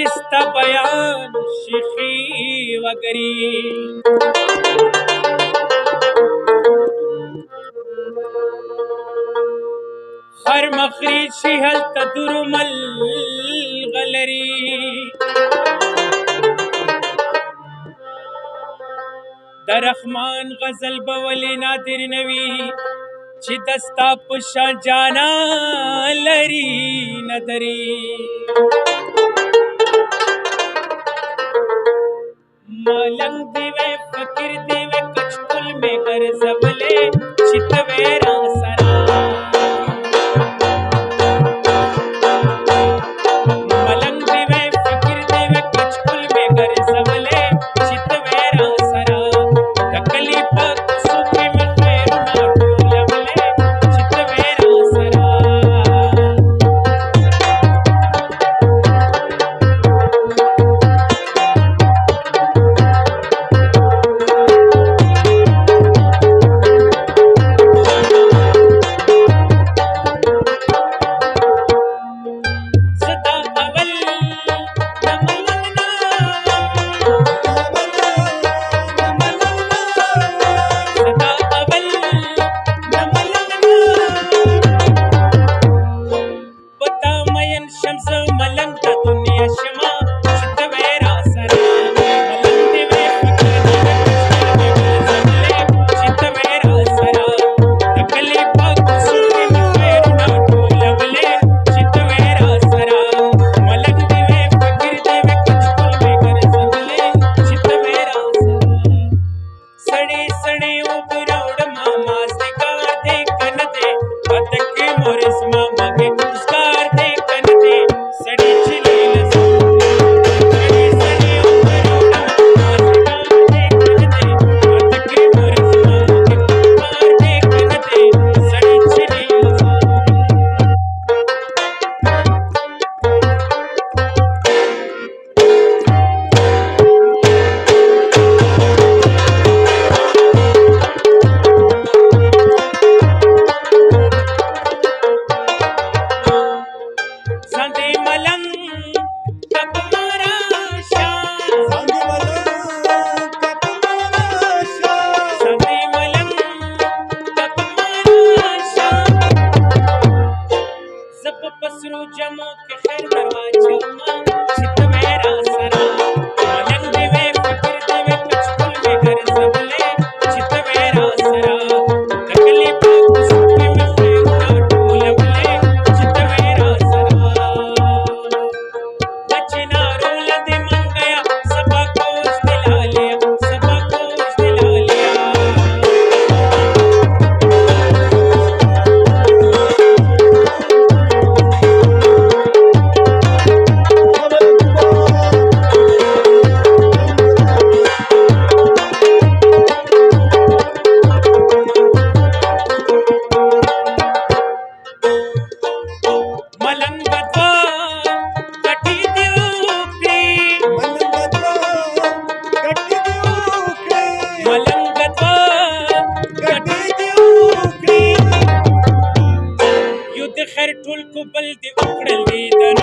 چستا بیان شیخی وگری خر مخری شی هل تدور مل غلری در رحمان غزل بولی نادر نوی چی دستا پشا جانا لری ندری ملنگ دیوے فکر دیوے کچھ کل میں گر زبلے چت ویرا سرا ملنگ دیوے فکر دیوے کچھ کل میں گر زبلے چت ویرا سرا تکلی پاک سوکے میں خیر نہ ٹولولے چت ویرا سرا خیر ټول کو بل دی وکړل دي